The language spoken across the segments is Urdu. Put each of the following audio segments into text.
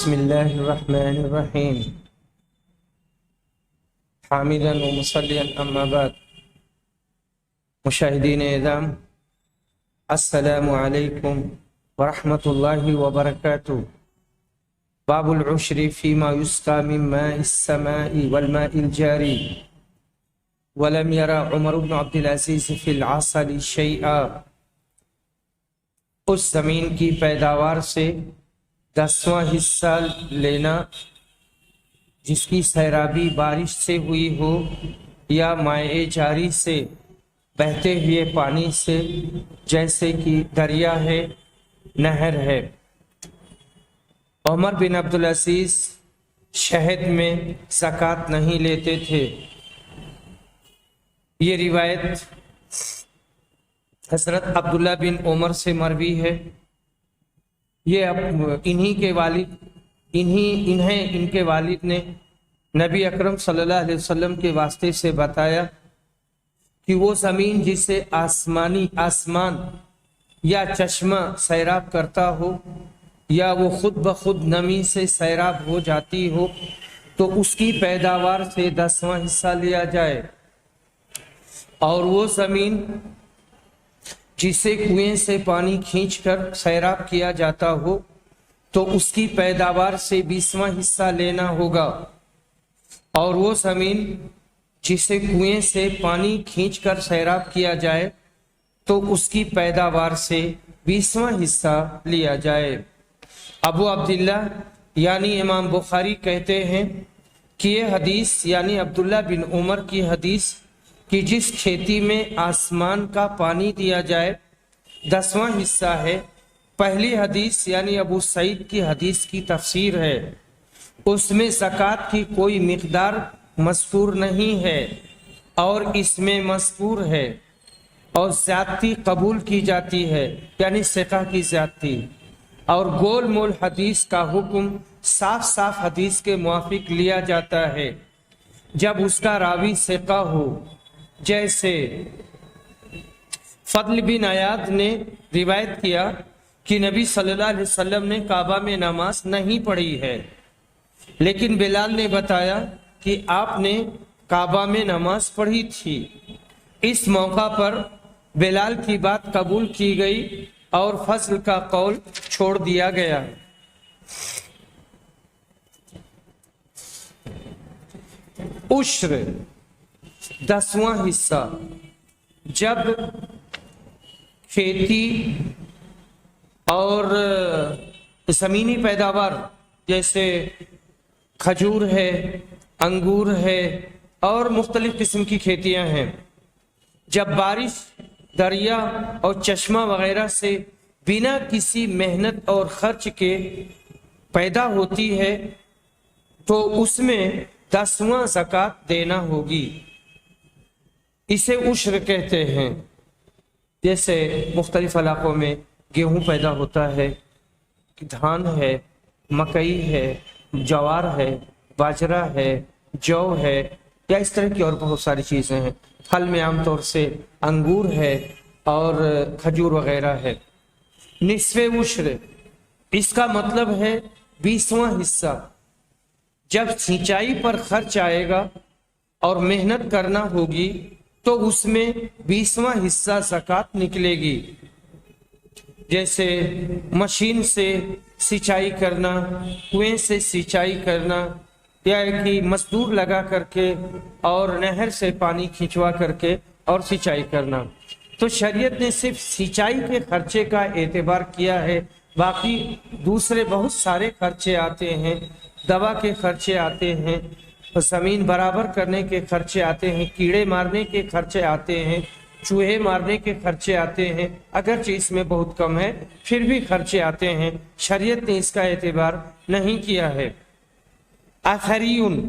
بسم اللہ الرحمن الرحیم حامدا و مصلیا اما بعد. مشاہدین اعظام، السلام علیکم ورحمۃ اللہ وبرکاتہ. باب العشر فيما يسقى من ماء السماء والماء الجاري ولم يرى عمر بن عبد العزيز في العسل شيئا. اس زمین کی پیداوار سے 10واں حصہ لینا جس کی سیرابی بارش سے ہوئی ہو یا مائع جاری سے بہتے ہوئے پانی سے، جیسے کہ دریا ہے، نہر ہے. عمر بن عبدالعزیز شہد میں زکوٰۃ نہیں لیتے تھے. یہ روایت حضرت عبداللہ بن عمر سے مروی ہے. یہ ان کے والد نے نبی اکرم صلی اللہ علیہ وسلم کے واسطے سے بتایا کہ وہ زمین جسے آسمان یا چشمہ سیراب کرتا ہو یا وہ خود بخود نمی سے سیراب ہو جاتی ہو تو اس کی پیداوار سے 10واں حصہ لیا جائے، اور وہ زمین جسے کنویں سے پانی کھینچ کر سیراب کیا جاتا ہو تو اس کی پیداوار سے 20واں حصہ لینا ہوگا، اور وہ زمین جسے کنویں سے پانی کھینچ کر سیراب کیا جائے تو اس کی پیداوار سے 20واں حصہ لیا جائے. ابو عبداللہ یعنی امام بخاری کہتے ہیں کہ یہ حدیث یعنی عبداللہ بن عمر کی حدیث کہ جس کھیتی میں آسمان کا پانی دیا جائے 10واں حصہ ہے، پہلی حدیث یعنی ابو سعید کی حدیث کی تفسیر ہے. اس میں زکوٰۃ کی کوئی مقدار مذکور نہیں ہے، اور اس میں مذکور ہے اور زیادتی قبول کی جاتی ہے، یعنی ثقہ کی زیادتی، اور گول مول حدیث کا حکم صاف صاف حدیث کے موافق لیا جاتا ہے جب اس کا راوی ثقہ ہو. جیسے فضل بن عیاض نے روایت کیا کہ نبی صلی اللہ علیہ وسلم نے کعبہ میں نماز نہیں پڑھی ہے، لیکن بلال نے بتایا کہ آپ نے کعبہ میں نماز پڑھی تھی. اس موقع پر بلال کی بات قبول کی گئی اور فضل کا قول چھوڑ دیا گیا. عشر 10واں حصہ جب کھیتی اور زمینی پیداوار جیسے کھجور ہے، انگور ہے اور مختلف قسم کی کھیتیاں ہیں، جب بارش دریا اور چشمہ وغیرہ سے بنا کسی محنت اور خرچ کے پیدا ہوتی ہے تو اس میں 10واں زکوٰۃ دینا ہوگی. اسے عشر کہتے ہیں. جیسے مختلف علاقوں میں گیہوں پیدا ہوتا ہے، دھان ہے، مکئی ہے، جوار ہے، باجرہ ہے، جو ہے، یا اس طرح کی اور بہت ساری چیزیں ہیں. پھل میں عام طور سے انگور ہے اور کھجور وغیرہ ہے. نصف عشر اس کا مطلب ہے 20واں حصہ. جب سینچائی پر خرچ آئے گا اور محنت کرنا ہوگی تو اس میں 20واں حصہ زکوٰۃ نکلے گی. جیسے مشین سے سینچائی کرنا، کنویں سے سینچائی کرنا، یا کہ مزدور لگا کر کے اور نہر سے پانی کھینچوا کر کے اور سینچائی کرنا. تو شریعت نے صرف سینچائی کے خرچے کا اعتبار کیا ہے، باقی دوسرے بہت سارے خرچے آتے ہیں، دوا کے خرچے آتے ہیں، زمین برابر کرنے کے خرچے آتے ہیں، کیڑے مارنے کے خرچے آتے ہیں، چوہے مارنے کے خرچے آتے ہیں. اگرچہ اس میں بہت کم ہے پھر بھی خرچے آتے ہیں، شریعت نے اس کا اعتبار نہیں کیا ہے. اثریون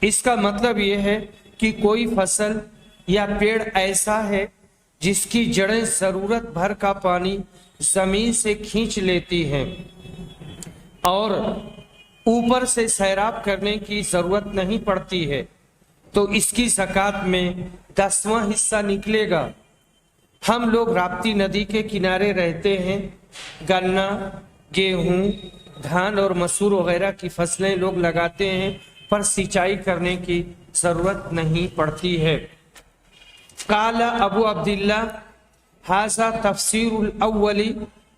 اس کا مطلب یہ ہے کہ کوئی فصل یا پیڑ ایسا ہے جس کی جڑیں ضرورت بھر کا پانی زمین سے کھینچ لیتی ہیں اور اوپر سے سیراب کرنے کی ضرورت نہیں پڑتی ہے، تو اس کی زکوٰۃ میں 10واں حصہ نکلے گا. ہم لوگ راپتی ندی کے کنارے رہتے ہیں، گنا، گیہوں، دھان اور مسور وغیرہ کی فصلیں لوگ لگاتے ہیں پر سینچائی کرنے کی ضرورت نہیں پڑتی ہے۔ قال ابو عبداللہ ھذا تفسیر الاول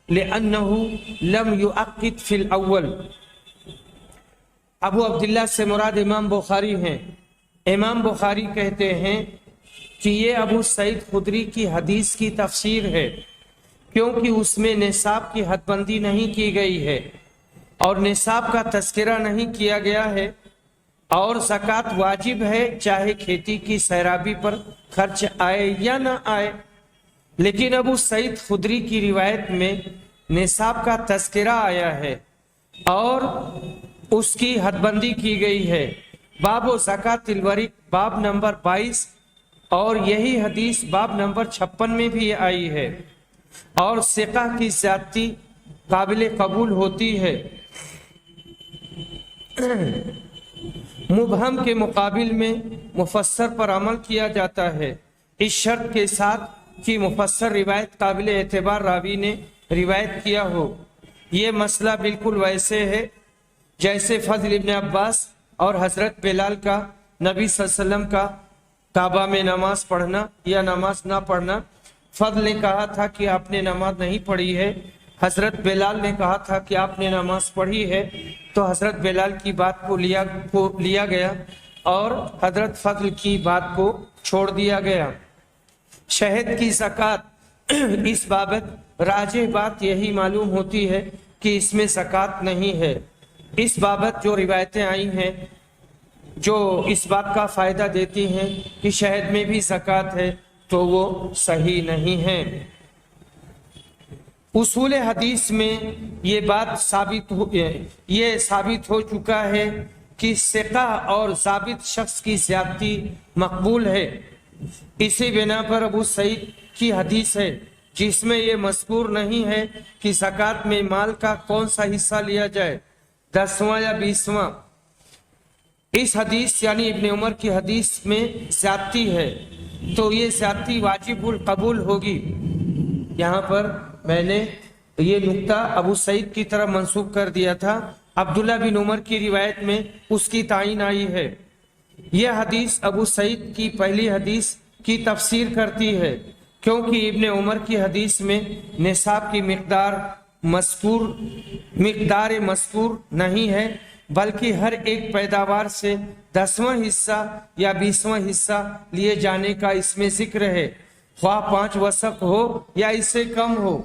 لأنه لم يؤقت في الاول۔ ابو عبداللہ سے مراد امام بخاری ہیں۔ امام بخاری کہتے ہیں کہ یہ ابو سعید خدری کی حدیث کی تفسیر ہے، کیونکہ اس میں نصاب کی حد بندی نہیں کی گئی ہے اور نصاب کا تذکرہ نہیں کیا گیا ہے، اور زکوٰۃ واجب ہے چاہے کھیتی کی سیرابی پر خرچ آئے یا نہ آئے۔ لیکن ابو سعید خدری کی روایت میں نصاب کا تذکرہ آیا ہے اور اس کی حد بندی کی گئی ہے۔ باب و زکوٰۃ الورق باب نمبر 22 اور یہی حدیث باب نمبر 56 میں بھی آئی ہے، اور ثقہ کی زیادتی قابل قبول ہوتی ہے۔ مبہم کے مقابل میں مفسر پر عمل کیا جاتا ہے، اس شرط کے ساتھ کہ مفسر روایت قابل اعتبار راوی نے روایت کیا ہو۔ یہ مسئلہ بالکل ویسے ہے جیسے فضل ابن عباس اور حضرت بلال کا نبی صلی اللہ علیہ وسلم کا کعبہ میں نماز پڑھنا یا نماز نہ پڑھنا۔ فضل نے کہا تھا کہ آپ نے نماز نہیں پڑھی ہے، حضرت بلال نے کہا تھا کہ آپ نے نماز پڑھی ہے، تو حضرت بلال کی بات کو لیا گیا اور حضرت فضل کی بات کو چھوڑ دیا گیا۔ شہد کی زکوٰۃ، اس بابت راجح بات یہی معلوم ہوتی ہے کہ اس میں زکوٰۃ نہیں ہے۔ اس بابت جو روایتیں آئی ہیں جو اس بات کا فائدہ دیتی ہیں کہ شہد میں بھی زکوٰۃ ہے تو وہ صحیح نہیں ہے۔ اصول حدیث میں یہ بات ثابت ہو چکا ہے کہ ثقہ اور ثابت شخص کی زیادتی مقبول ہے۔ اسی بنا پر ابو سعید کی حدیث ہے جس میں یہ مذکور نہیں ہے کہ زکوٰۃ میں مال کا کون سا حصہ لیا جائے، 10واں یا 20واں۔ اس حدیث یعنی ابن عمر کی حدیث میں زیادتی ہے تو یہ زیادتی واجب القبول ہوگی۔ یہاں پر میں نے یہ نقطہ ابو سعید کی طرف منسوب کر دیا تھا، عبداللہ بن عمر کی روایت میں اس کی تعین آئی ہے۔ یہ حدیث ابو سعید کی پہلی حدیث کی تفسیر کرتی ہے، کیونکہ ابن عمر کی حدیث میں نصاب کی مقدار مذکور نہیں ہے، بلکہ ہر ایک پیداوار سے 10واں حصہ یا 20واں حصہ لیے جانے کا اس میں ذکر ہے، خواہ 5 وسق ہو یا اس سے کم ہو۔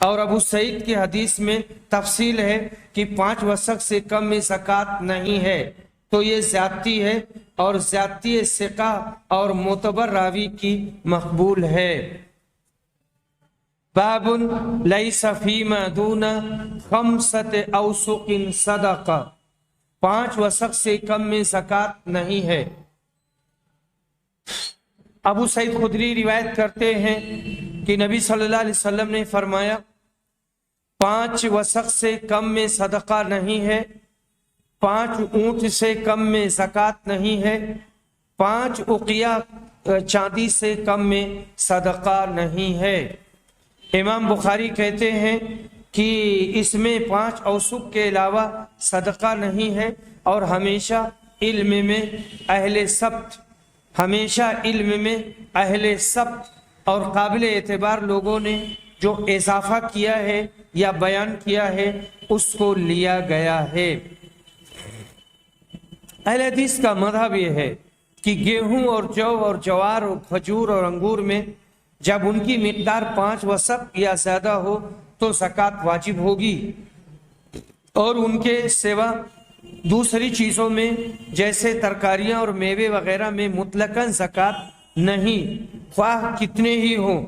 اور ابو سعید کی حدیث میں تفصیل ہے کہ 5 وسق سے کم میں زکوٰۃ نہیں ہے، تو یہ زیادتی ہے، اور زیادتی ثقہ اور معتبر راوی کی مقبول ہے۔ باب لیس فیما دون 5 اوسق صدقہ، 5 وسق سے کم میں زکوٰۃ نہیں ہے۔ ابو سعید خدری روایت کرتے ہیں کہ نبی صلی اللہ علیہ وسلم نے فرمایا 5 وسق سے کم میں صدقہ نہیں ہے، 5 اونٹ سے کم میں زکوٰۃ نہیں ہے، 5 اقیہ چاندی سے کم میں صدقہ نہیں ہے۔ امام بخاری کہتے ہیں کہ اس میں 5 اوسق کے علاوہ صدقہ نہیں ہے، اور ہمیشہ علم میں اہل ثبت اور قابل اعتبار لوگوں نے جو اضافہ کیا ہے یا بیان کیا ہے اس کو لیا گیا ہے۔ اہل حدیث کا مذہب یہ ہے کہ گیہوں اور جو اور جوار اور کھجور اور انگور میں جب ان کی مقدار 5 وسق یا زیادہ ہو تو زکوٰۃ واجب ہوگی، اور ان کے سوا دوسری چیزوں میں جیسے ترکاریاں اور میوے وغیرہ میں مطلقاً زکوٰۃ نہیں، خواہ کتنے ہی ہوں۔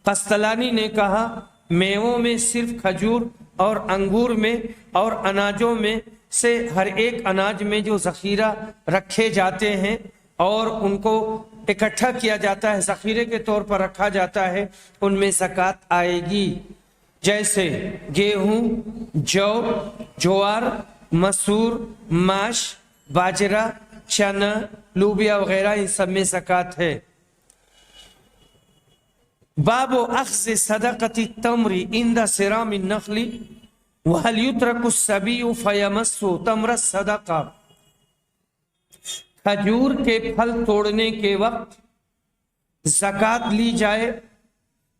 قسطلانی نے کہا میووں میں صرف کھجور اور انگور میں اور اناجوں میں سے ہر ایک اناج میں جو ذخیرہ رکھے جاتے ہیں اور ان کو اکٹھا کیا جاتا ہے، ذخیرے کے طور پر رکھا جاتا ہے، ان میں زکوٰۃ آئے گی، جیسے گیہوں، جو، جوار، مسور، ماش، باجرہ، چنا، لوبیا وغیرہ، ان سب میں زکوٰۃ ہے۔ باب اخذ صدقۃ التمر عند صرام النخل وَهَلْ يُتْرَكُ السَّبِيُّ فَيَمَسُّ تَمْرَ الصَّدَقَةِ، کھجور کے پھل توڑنے کے وقت زکوٰۃ لی جائے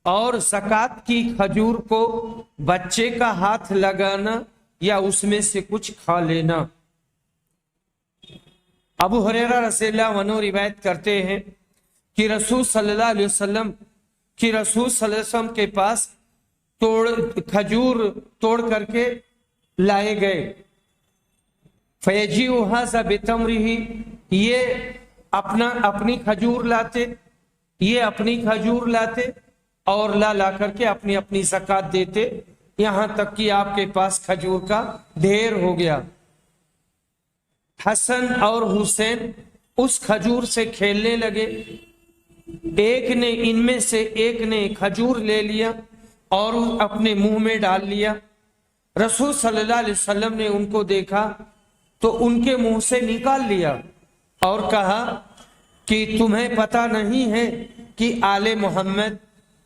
اور زکوٰۃ کی کھجور کو بچے کا ہاتھ لگانا یا اس میں سے کچھ کھا لینا۔ ابو ہریرہ رضی اللہ عنہ روایت کرتے ہیں کہ رسول صلی اللہ علیہ وسلم کے پاس کھجور توڑ کر کے لائے گئے۔ فَيَجِيءُ هَذَا بِتَمْرِهِ، یہ اپنی کھجور لاتے اور لا کر کے اپنی زکوٰۃ دیتے، یہاں تک کہ آپ کے پاس کھجور کا ڈھیر ہو گیا۔ حسن اور حسین اس کھجور سے کھیلنے لگے، ان میں سے ایک نے کھجور لے لیا اور اپنے منہ میں ڈال لیا۔ رسول صلی اللہ علیہ وسلم نے ان کو دیکھا تو ان کے منہ سے نکال لیا اور کہا کہ تمہیں پتہ نہیں ہے کہ آل محمد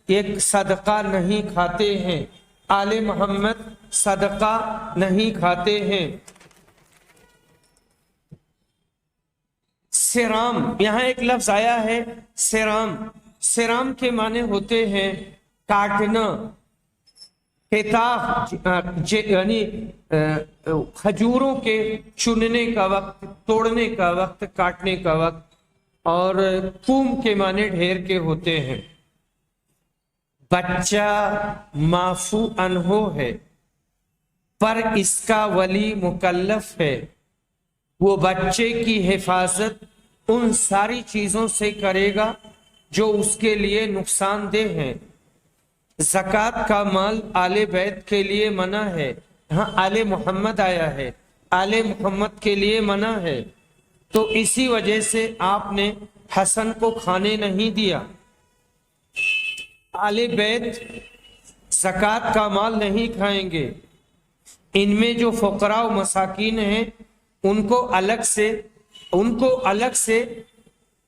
ایک صدقہ نہیں کھاتے ہیں، آل محمد صدقہ نہیں کھاتے ہیں۔ سرام، یہاں ایک لفظ آیا ہے سرام کے معنی ہوتے ہیں کاٹنا، یعنی کھجوروں کے چننے کا وقت، توڑنے کا وقت، کاٹنے کا وقت، اور کوم کے معنی ڈھیر کے ہوتے ہیں۔ بچہ معفو عنہ ہے پر اس کا ولی مکلف ہے، وہ بچے کی حفاظت ان ساری چیزوں سے کرے گا جو اس کے لیے نقصان دہ ہیں۔ زکوٰۃ کا مال آل بیت کے لیے منع ہے، ہاں آل محمد آیا ہے، آل محمد کے لیے منع ہے، تو اسی وجہ سے آپ نے حسن کو کھانے نہیں دیا۔ آل بیت زکوٰۃ کا مال نہیں کھائیں گے، ان میں جو فقراء و مساکین ہیں ان کو الگ سے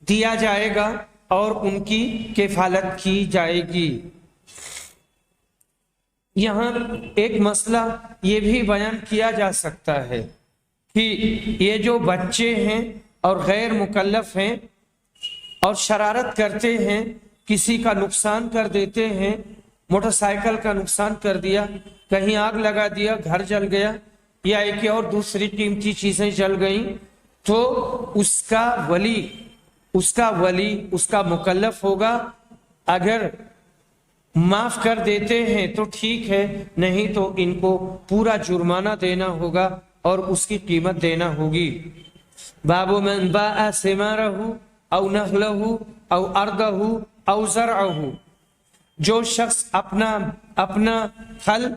دیا جائے گا اور ان کی کفالت کی جائے گی۔ یہاں ایک مسئلہ یہ بھی بیان کیا جا سکتا ہے کہ یہ جو بچے ہیں اور غیر مکلف ہیں اور شرارت کرتے ہیں، کسی کا نقصان کر دیتے ہیں، موٹر سائیکل کا نقصان کر دیا، کہیں آگ لگا دیا، گھر جل گیا، یا ایک اور دوسری قیمتی چیزیں جل گئیں، تو اس کا ولی اس کا مکلف ہوگا۔ اگر معاف کر دیتے ہیں تو ٹھیک ہے، نہیں تو ان کو پورا جرمانہ دینا ہوگا اور اس کی قیمت دینا ہوگی۔ باب من باع ثمارہ او نخلہ او ارضہ او زرعہ، جو شخص اپنا پھل،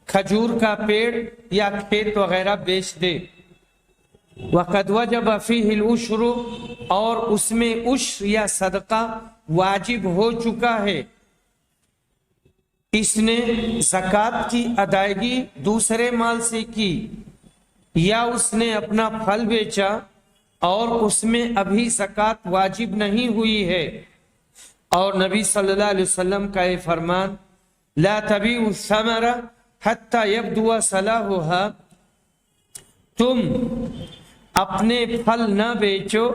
کھجور کا پیڑ یا کھیت وغیرہ بیچ دے۔ وقد وجب فیہ العشر، اور اس میں عشر یا صدقہ واجب ہو چکا ہے، اس نے زکوٰۃ کی ادائیگی دوسرے مال سے کی، یا اس نے اپنا پھل بیچا اور اس میں ابھی زکوٰۃ واجب نہیں ہوئی ہے، اور نبی صلی اللہ علیہ وسلم کا یہ فرمان لا تبیعوا الثمر حتی یبدو صلاحها، تم اپنے پھل نہ بیچو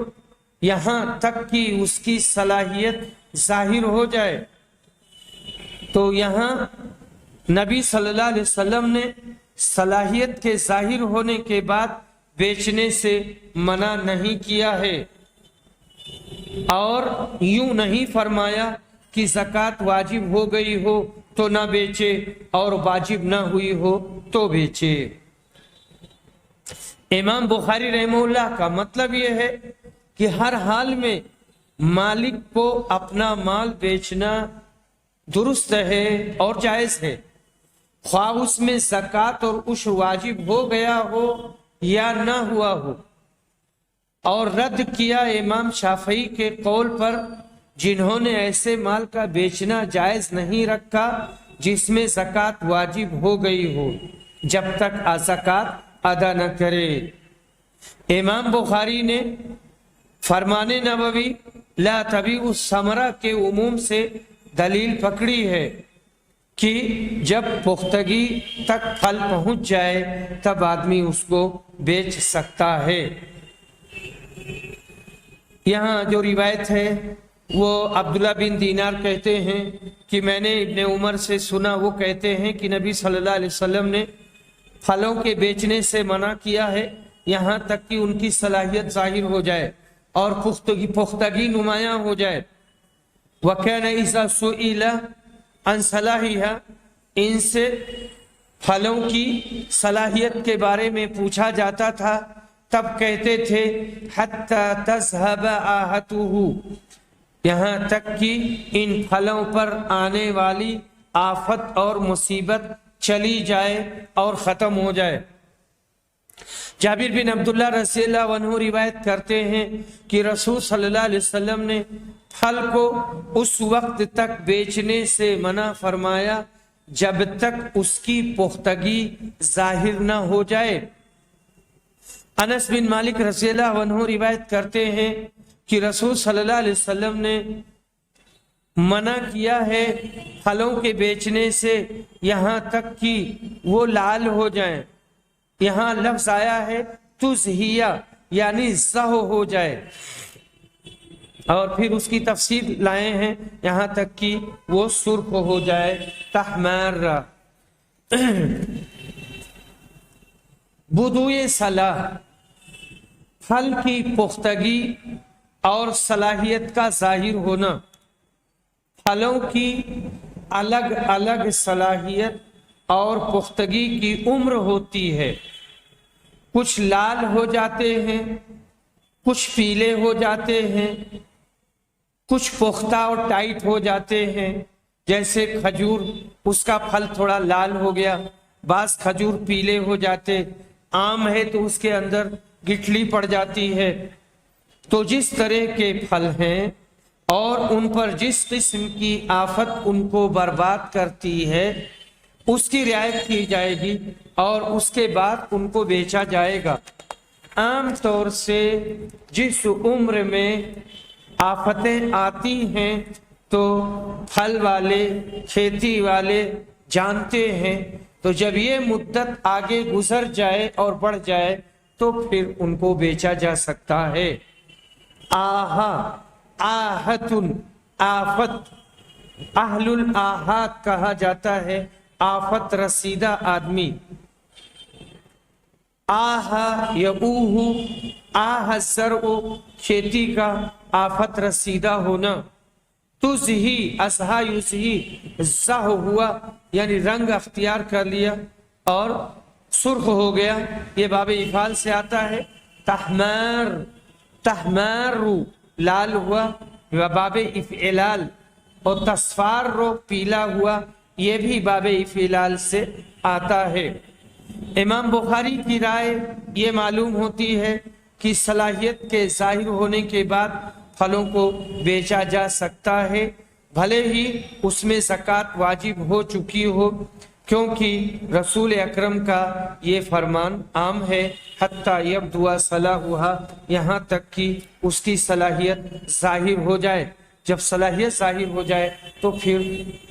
یہاں تک کہ اس کی صلاحیت ظاہر ہو جائے۔ تو یہاں نبی صلی اللہ علیہ وسلم نے صلاحیت کے ظاہر ہونے کے بعد بیچنے سے منع نہیں کیا ہے، اور یوں نہیں فرمایا کہ زکوٰۃ واجب ہو گئی ہو تو نہ بیچے اور واجب نہ ہوئی ہو تو بیچے۔ امام بخاری رحمہ اللہ کا مطلب یہ ہے کہ ہر حال میں مالک کو اپنا مال بیچنا درست ہے اور جائز ہے، خواہ اس میں زکوٰۃ اور عشر واجب ہو گیا ہو یا نہ ہوا ہو۔ اور رد کیا امام شافعی کے قول پر جنہوں نے ایسے مال کا بیچنا جائز نہیں رکھا جس میں زکوٰۃ واجب ہو گئی ہو، جب تک زکوٰۃ ادا نہ کرے۔ امام بخاری نے فرمان نبوی لا تبیعوا الثمرہ کے عموم سے دلیل پکڑی ہے، کہ جب پختگی تک پھل پہنچ جائے تب آدمی اس کو بیچ سکتا ہے۔ یہاں جو روایت ہے وہ عبداللہ بن دینار کہتے ہیں کہ میں نے ابن عمر سے سنا، وہ کہتے ہیں کہ نبی صلی اللہ علیہ وسلم نے پھلوں کے بیچنے سے منع کیا ہے یہاں تک کہ ان کی صلاحیت ظاہر ہو جائے اور پختگی نمایاں ہو جائے۔ وَكَانَ إِذَا سُئِلَ عَنْ صَلَاحِهَا، ان سے پھلوں کی صلاحیت کے بارے میں پوچھا جاتا تھا تب کہتے تھے حَتَّى تَذْهَبَ آهَتُهُ، یہاں تک کہ ان پھلوں پر آنے والی آفت اور مصیبت چلی جائے اور ختم ہو جائے۔ جابر بن عبداللہ رضی اللہ عنہ روایت کرتے ہیں کہ رسول صلی اللہ علیہ وسلم نے پھل کو اس وقت تک بیچنے سے منع فرمایا جب تک اس کی پختگی ظاہر نہ ہو جائے۔ انس بن مالک رضی اللہ عنہ روایت کرتے ہیں کہ رسول صلی اللہ علیہ وسلم نے منع کیا ہے پھلوں کے بیچنے سے یہاں تک کہ وہ لال ہو جائیں۔ یہاں لفظ آیا ہے تزہیہ، یعنی زہو ہو جائے، اور پھر اس کی تفسیر لائے ہیں یہاں تک کہ وہ سرخ ہو جائے، تحمر۔ بدوئے صلاح، پھل کی پختگی اور صلاحیت کا ظاہر ہونا۔ پھلوں کی الگ الگ صلاحیت اور پختگی کی عمر ہوتی ہے، کچھ لال ہو جاتے ہیں، کچھ پیلے ہو جاتے ہیں، کچھ پختہ اور ٹائٹ ہو جاتے ہیں، جیسے کھجور اس کا پھل تھوڑا لال ہو گیا، بعض کھجور پیلے ہو جاتے، آم ہے تو اس کے اندر گٹھلی پڑ جاتی ہے۔ تو جس طرح کے پھل ہیں اور ان پر جس قسم کی آفت ان کو برباد کرتی ہے اس کی رعایت کی جائے گی اور اس کے بعد ان کو بیچا جائے گا۔ عام طور سے جس عمر میں آفتیں آتی ہیں تو پھل والے، کھیتی والے جانتے ہیں، تو جب یہ مدت آگے گزر جائے اور بڑھ جائے تو پھر ان کو بیچا جا سکتا ہے۔ آہا، آہتن، آفت، اہل الآہات کہا جاتا ہے، آفت رسیدہ آدمی۔ آہا یعوہ، آہ الزرع، کھیتی کا آفت رسیدہ ہونا۔ تزہی، ازہا یزہی، زہ ہوا یعنی رنگ اختیار کر لیا اور سرخ ہو گیا، یہ باب افعال سے آتا ہے۔ تحمار، تحمار لال ہوا، باب افعلال، اور تصفار رو پیلا ہوا، یہ بھی باب افعلال سے آتا ہے۔ امام بخاری کی رائے یہ معلوم ہوتی ہے کہ صلاحیت کے ظاہر ہونے کے بعد پھلوں کو بیچا جا سکتا ہے، بھلے ہی اس میں زکوٰۃ واجب ہو چکی ہو، کیونکہ رسول اکرم کا یہ فرمان عام ہے حتیٰ یبدو صلاحھا، یہاں تک کہ اس کی صلاحیت ظاہر ہو جائے۔ جب صلاحیت ظاہر ہو جائے تو پھر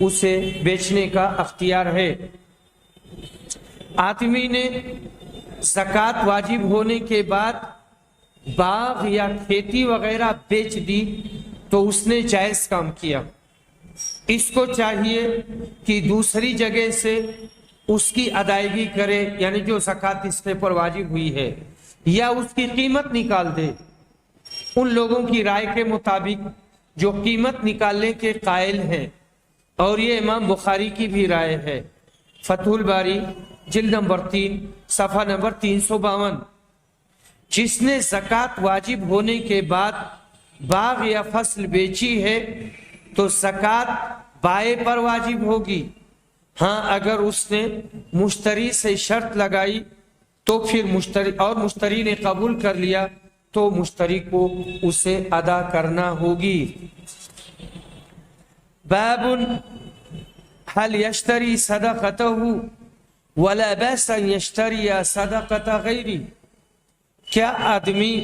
اسے بیچنے کا اختیار ہے۔ آدمی نے زکوٰۃ واجب ہونے کے بعد باغ یا کھیتی وغیرہ بیچ دی تو اس نے جائز کام کیا۔ اس کو چاہیے کہ دوسری جگہ سے اس کی ادائیگی کرے، یعنی جو زکوٰۃ اس پر واجب ہوئی ہے، یا اس کی قیمت نکال دے ان لوگوں کی رائے کے مطابق جو قیمت نکالنے کے قائل ہیں، اور یہ امام بخاری کی بھی رائے ہے۔ فتح الباری جلد نمبر 3 صفحہ نمبر 352۔ جس نے زکوٰۃ واجب ہونے کے بعد باغ یا فصل بیچی ہے تو زکوٰۃ بائع پر واجب ہوگی۔ ہاں اگر اس نے مشتری سے شرط لگائی تو پھر مشتری نے قبول کر لیا تو مشتری کو اسے ادا کرنا ہوگی۔ باب هل یشتری صدقتہ ولا بأس ان یشتری صدقۃ غیری، کیا آدمی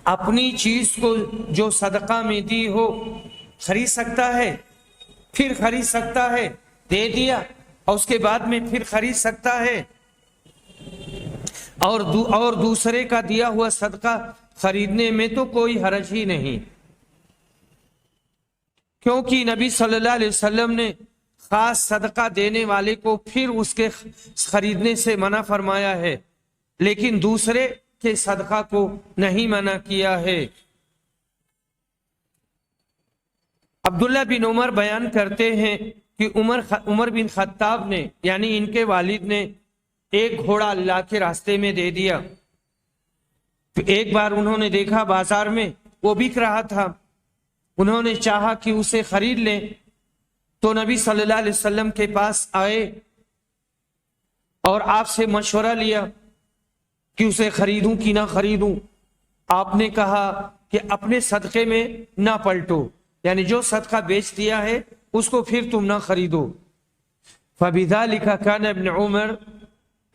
اپنی چیز کو جو صدقہ میں دی ہو خرید سکتا ہے؟ پھر خرید سکتا ہے دے دیا اور اس کے بعد میں پھر خرید سکتا ہے، اور دوسرے کا دیا ہوا صدقہ خریدنے میں تو کوئی حرج ہی نہیں، کیونکہ نبی صلی اللہ علیہ وسلم نے خاص صدقہ دینے والے کو پھر اس کے خریدنے سے منع فرمایا ہے، لیکن دوسرے کے صدقہ کو نہیں منع کیا ہے۔ عبداللہ بن عمر بیان کرتے ہیں کہ عمر بن خطاب نے یعنی ان کے والد نے ایک گھوڑا اللہ کے راستے میں دے دیا۔ ایک بار انہوں نے دیکھا بازار میں وہ بک رہا تھا، انہوں نے چاہا کہ اسے خرید لیں، تو نبی صلی اللہ علیہ وسلم کے پاس آئے اور آپ سے مشورہ لیا کہ اسے خریدوں کہ نہ خریدوں۔ آپ نے کہا کہ اپنے صدقے میں نہ پلٹو، یعنی جو صدقہ بیچ دیا ہے اس کو پھر تم نہ خریدو۔ فَبِذَلِكَ كَانَ ابن عمر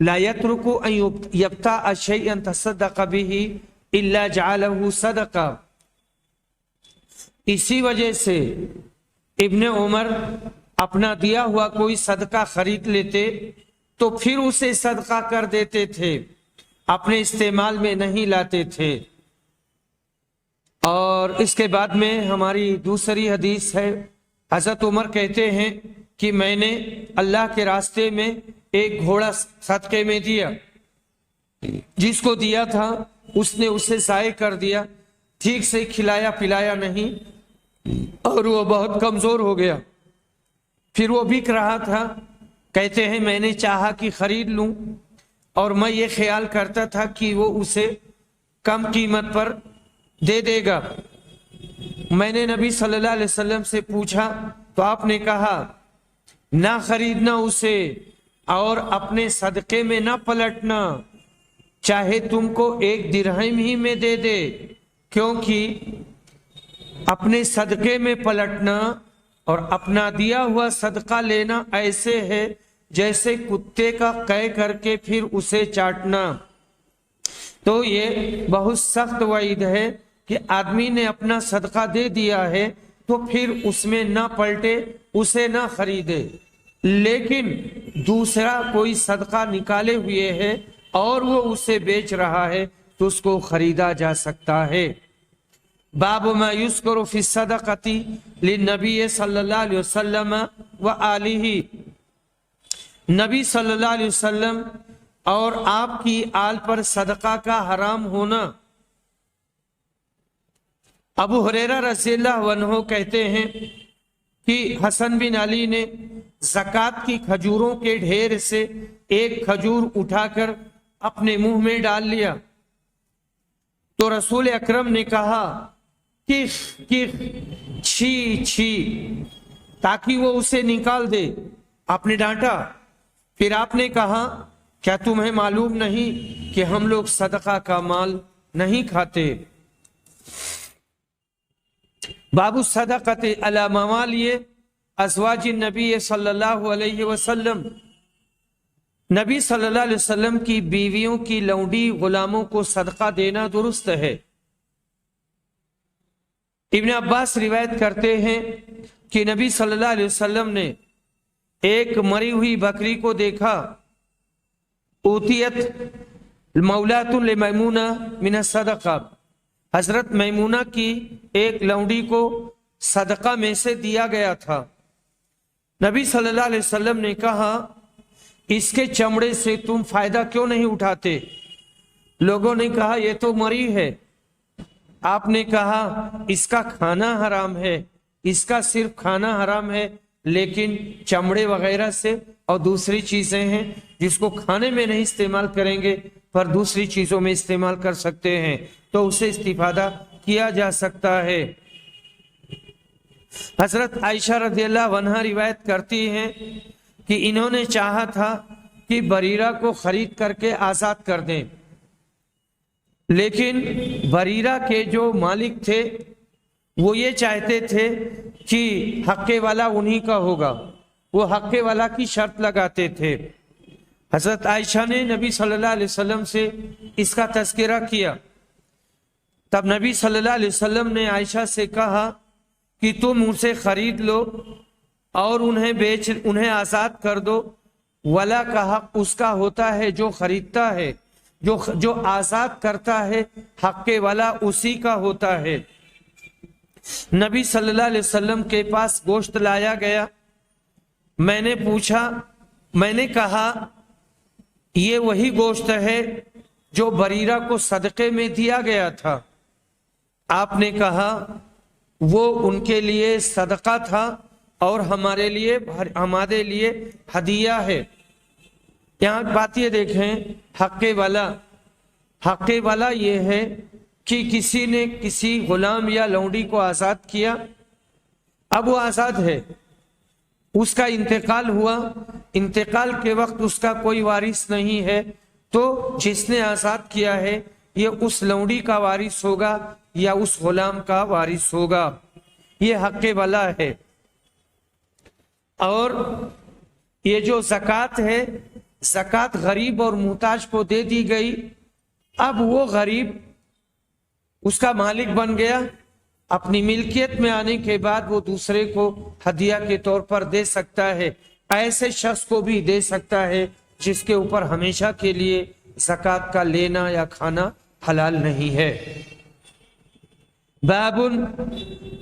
لا يترك أن يبتاع شيئا تصدق به إلا جعله صدقہ۔ اسی وجہ سے ابن عمر اپنا دیا ہوا کوئی صدقہ خرید لیتے تو پھر اسے صدقہ کر دیتے تھے، اپنے استعمال میں نہیں لاتے تھے۔ اور اس کے بعد میں ہماری دوسری حدیث ہے، حضرت عمر کہتے ہیں کہ میں نے اللہ کے راستے میں ایک گھوڑا صدقے میں دیا، جس کو دیا تھا اس نے اسے ضائع کر دیا، ٹھیک سے کھلایا پلایا نہیں، اور وہ بہت کمزور ہو گیا۔ پھر وہ بک رہا تھا، کہتے ہیں میں نے چاہا کہ خرید لوں، اور میں یہ خیال کرتا تھا کہ وہ اسے کم قیمت پر دے دے گا۔ میں نے نبی صلی اللہ علیہ وسلم سے پوچھا تو آپ نے کہا نہ خریدنا اسے اور اپنے صدقے میں نہ پلٹنا، چاہے تم کو 1 درہم ہی میں دے دے، کیونکہ اپنے صدقے میں پلٹنا اور اپنا دیا ہوا صدقہ لینا ایسے ہے جیسے کتے کا قے کر کے پھر اسے چاٹنا۔ تو یہ بہت سخت وعید ہے کہ آدمی نے اپنا صدقہ دے دیا ہے تو پھر اس میں نہ پلٹے، اسے نہ خریدے، لیکن دوسرا کوئی صدقہ نکالے ہوئے ہے اور وہ اسے بیچ رہا ہے تو اس کو خریدا جا سکتا ہے۔ باب ما یذکر فی الصدقۃ للنبی صلی اللہ علیہ وسلم وآلہ، نبی صلی اللہ علیہ وسلم اور آپ کی آل پر صدقہ کا حرام ہونا۔ ابو ہریرہ رضی اللہ عنہ کہتے ہیں کہ حسن بن علی نے زکوٰۃ کی کھجوروں کے ڈھیر سے ایک کھجور اٹھا کر اپنے منہ میں ڈال لیا، تو رسول اکرم نے کہا کخ کخ، چھی چھی، تاکہ وہ اسے نکال دے۔ آپ نے ڈانٹا، پھر آپ نے کہا کیا تمہیں معلوم نہیں کہ ہم لوگ صدقہ کا مال نہیں کھاتے؟ باب الصدقۃ علی موالی ازواج النبی صلی اللہ علیہ وسلم، نبی صلی اللہ علیہ وسلم کی بیویوں کی لونڈی غلاموں کو صدقہ دینا درست ہے۔ ابن عباس روایت کرتے ہیں کہ نبی صلی اللہ علیہ وسلم نے ایک مری ہوئی بکری کو دیکھا، اوتیت مولات لمیمونہ من الصدقہ، حضرت میمونہ کی ایک لونڈی کو صدقہ میں سے دیا گیا تھا۔ نبی صلی اللہ علیہ وسلم نے کہا اس کے چمڑے سے تم فائدہ کیوں نہیں اٹھاتے؟ لوگوں نے کہا یہ تو مری ہے۔ آپ نے کہا اس کا کھانا حرام ہے، اس کا صرف کھانا حرام ہے، لیکن چمڑے وغیرہ سے اور دوسری چیزیں ہیں جس کو کھانے میں نہیں استعمال کریں گے پر دوسری چیزوں میں استعمال کر سکتے ہیں، تو اسے استفادہ کیا جا سکتا ہے۔ حضرت عائشہ رضی اللہ عنہا روایت کرتی ہیں کہ انہوں نے چاہا تھا کہ بریرہ کو خرید کر کے آزاد کر دیں، لیکن بریرہ کے جو مالک تھے وہ یہ چاہتے تھے کہ حقے والا انہی کا ہوگا، وہ حقے والا کی شرط لگاتے تھے۔ حضرت عائشہ نے نبی صلی اللہ علیہ وسلم سے اس کا تذکرہ کیا، تب نبی صلی اللہ علیہ وسلم نے عائشہ سے کہا کہ تم اسے خرید لو اور انہیں آزاد کر دو۔ ولا کا حق اس کا ہوتا ہے جو خریدتا ہے، جو آزاد کرتا ہے، حق کے ولا اسی کا ہوتا ہے۔ نبی صلی اللہ علیہ وسلم کے پاس گوشت لایا گیا، میں نے کہا یہ وہی گوشت ہے جو بریرہ کو صدقے میں دیا گیا تھا۔ آپ نے کہا وہ ان کے لیے صدقہ تھا اور ہمارے لیے ہدیہ ہے۔ یہاں بات یہ دیکھیں، حق والا یہ ہے کہ کسی نے کسی غلام یا لونڈی کو آزاد کیا، اب وہ آزاد ہے، اس کا انتقال ہوا، انتقال کے وقت اس کا کوئی وارث نہیں ہے، تو جس نے آزاد کیا ہے یہ اس لونڈی کا وارث ہوگا یا اس غلام کا وارث ہوگا، یہ حق والا ہے۔ اور یہ جو زکوٰۃ ہے، زکوٰۃ غریب اور محتاج کو دے دی گئی، اب وہ غریب اس کا مالک بن گیا، اپنی ملکیت میں آنے کے بعد وہ دوسرے کو ہدیہ کے طور پر دے سکتا ہے، ایسے شخص کو بھی دے سکتا ہے جس کے اوپر ہمیشہ کے لیے زکوٰۃ کا لینا یا کھانا حلال نہیں ہے۔ باب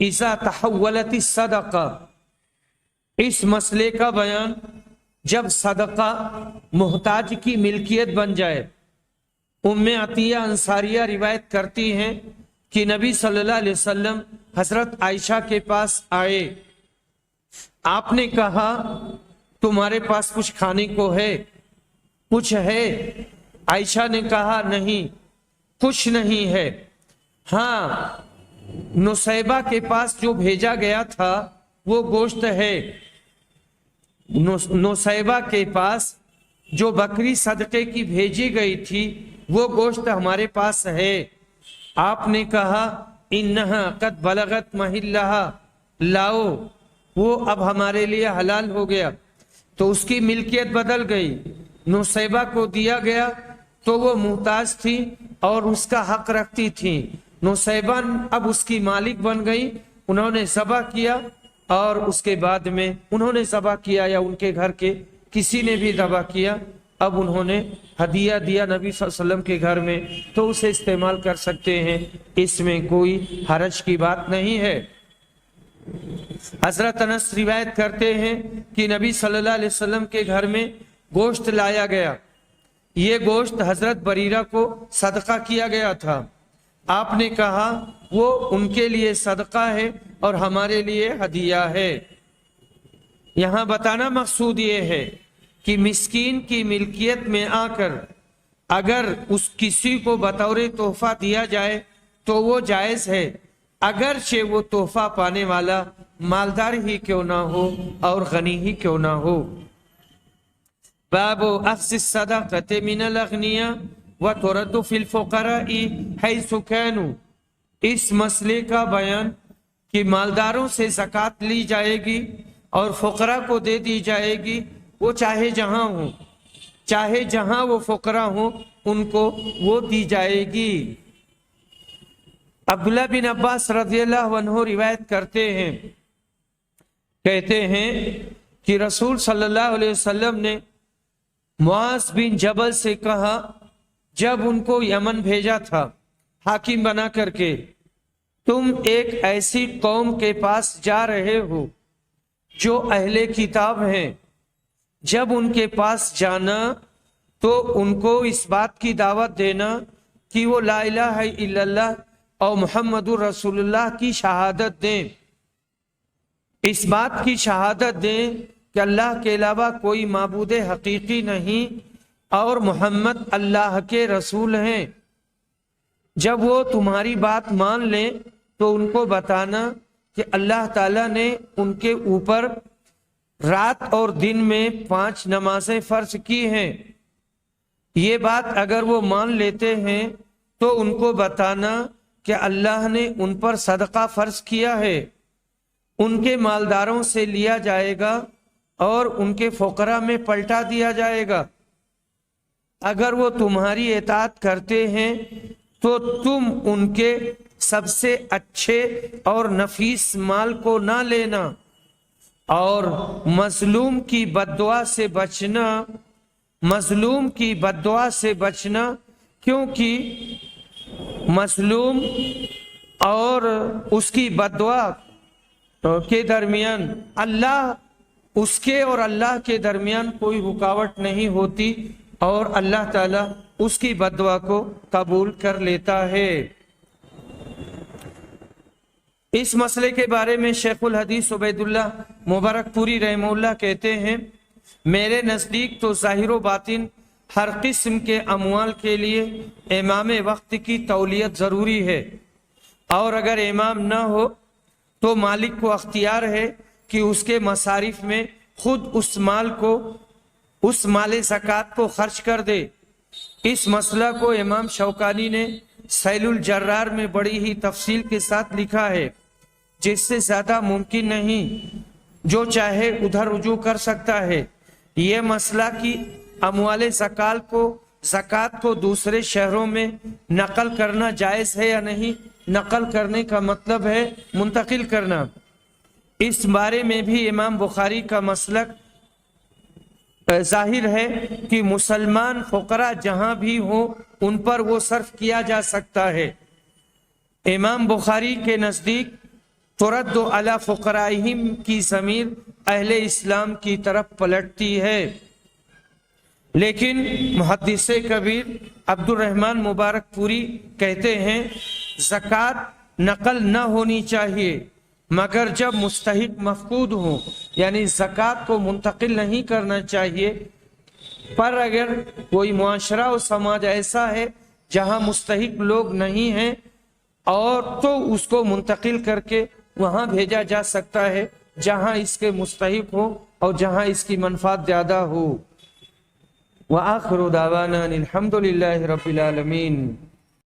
اذا تحولت الصدقہ، اس مسئلے کا بیان جب صدقہ محتاج کی ملکیت بن جائے۔ ام عطیہ انصاریہ روایت کرتی ہیں کہ نبی صلی اللہ علیہ وسلم حضرت عائشہ کے پاس آئے، آپ نے کہا تمہارے پاس کچھ کھانے کو ہے، کچھ ہے؟ عائشہ نے کہا نہیں، کچھ نہیں ہے، ہاں نصیبہ کے پاس جو بھیجا گیا تھا وہ گوشت ہے، نصیبہ کے پاس جو بکری صدقے کی بھیجی گئی تھی وہ گوشت ہمارے پاس ہے۔ آپ نے کہا انہا قد بلغت محلہا، لاؤ، وہ اب ہمارے لیے حلال ہو گیا، تو اس کی ملکیت بدل گئی، نصیبہ کو دیا گیا تو وہ محتاج تھی اور اس کا حق رکھتی تھی، نصیبہ اب اس کی مالک بن گئی، انہوں نے ذبح کیا، اور اس کے بعد میں انہوں نے ذبح کیا یا ان کے گھر کے کسی نے بھی ذبح کیا، اب انہوں نے ہدیہ دیا نبی صلی اللہ علیہ وسلم کے گھر میں، تو اسے استعمال کر سکتے ہیں، اس میں کوئی حرج کی بات نہیں ہے۔ حضرت انس روایت کرتے ہیں کہ نبی صلی اللہ علیہ وسلم کے گھر میں گوشت لایا گیا، یہ گوشت حضرت بریرہ کو صدقہ کیا گیا تھا، آپ نے کہا وہ ان کے لیے صدقہ ہے اور ہمارے لیے ہدیہ ہے۔ یہاں بتانا مقصود یہ ہے کہ مسکین کی ملکیت میں آ کر اگر اس کسی کو بطور تحفہ دیا جائے تو وہ جائز ہے، اگرچہ وہ تحفہ پانے والا مالدار ہی کیوں نہ ہو اور غنی ہی کیوں نہ ہو۔ باب اخذ الصدقۃ من الاغنیاء وترد فی الفقراء حیث کانوا، اس مسئلے کا بیان کہ مالداروں سے زکوٰۃ لی جائے گی اور فقراء کو دے دی جائے گی، وہ چاہے جہاں ہوں، چاہے جہاں وہ فقراء ہوں ان کو وہ دی جائے گی۔ عبداللہ بن عباس رضی اللہ عنہ روایت کرتے ہیں، کہتے ہیں کہ رسول صلی اللہ علیہ وسلم نے معاذ بن جبل سے کہا جب ان کو یمن بھیجا تھا حاکم بنا کر کے، تم ایک ایسی قوم کے پاس جا رہے ہو جو اہل کتاب ہیں، جب ان کے پاس جانا تو ان کو اس بات کی دعوت دینا کہ وہ لا الہ الا اللہ اور محمد الرسول اللہ کی شہادت دیں، اس بات کی شہادت دیں کہ اللہ کے علاوہ کوئی معبود حقیقی نہیں اور محمد اللہ کے رسول ہیں۔ جب وہ تمہاری بات مان لیں تو ان کو بتانا کہ اللہ تعالیٰ نے ان کے اوپر رات اور دن میں 5 نمازیں فرض کی ہیں، یہ بات اگر وہ مان لیتے ہیں تو ان کو بتانا کہ اللہ نے ان پر صدقہ فرض کیا ہے، ان کے مالداروں سے لیا جائے گا اور ان کے فقراء میں پلٹا دیا جائے گا، اگر وہ تمہاری اطاعت کرتے ہیں تو تم ان کے سب سے اچھے اور نفیس مال کو نہ لینا اور مظلوم کی بددعا سے بچنا، مظلوم کی بددعا سے بچنا، کیونکہ مظلوم اور اس کی بددعا کے درمیان اس کے اور اللہ کے درمیان کوئی رکاوٹ نہیں ہوتی، اور اللہ تعالیٰ اس کی بددعا کو قبول کر لیتا ہے۔ اس مسئلے کے بارے میں شیخ الحدیث عبید اللہ مبارک پوری رحمہ اللہ کہتے ہیں، میرے نزدیک تو ظاہر و باطن ہر قسم کے اموال کے لیے امام وقت کی تولیت ضروری ہے، اور اگر امام نہ ہو تو مالک کو اختیار ہے کہ اس کے مصارف میں خود اس مال زکوٰۃ کو خرچ کر دے۔ اس مسئلہ کو امام شوکانی نے سیل الجرار میں بڑی ہی تفصیل کے ساتھ لکھا ہے، جس سے زیادہ ممکن نہیں، جو چاہے ادھر رجوع کر سکتا ہے۔ یہ مسئلہ کہ اموال زکوٰۃ کو دوسرے شہروں میں نقل کرنا جائز ہے یا نہیں، نقل کرنے کا مطلب ہے منتقل کرنا، اس بارے میں بھی امام بخاری کا مسلک ظاہر ہے کہ مسلمان فقراء جہاں بھی ہوں ان پر وہ صرف کیا جا سکتا ہے۔ امام بخاری کے نزدیک ترد علی فقرائہم کی ضمیر اہل اسلام کی طرف پلٹتی ہے، لیکن محدث کبیر عبد الرحمن مبارک پوری کہتے ہیں زکوٰۃ نقل نہ ہونی چاہیے مگر جب مستحق مفقود ہوں، یعنی زکوٰۃ کو منتقل نہیں کرنا چاہیے، پر اگر کوئی معاشرہ و سماج ایسا ہے جہاں مستحق لوگ نہیں ہیں اور تو اس کو منتقل کر کے وہاں بھیجا جا سکتا ہے جہاں اس کے مستحق ہو اور جہاں اس کی منفعت زیادہ ہو۔ وآخر دعوانا الحمد للہ رب العالمین۔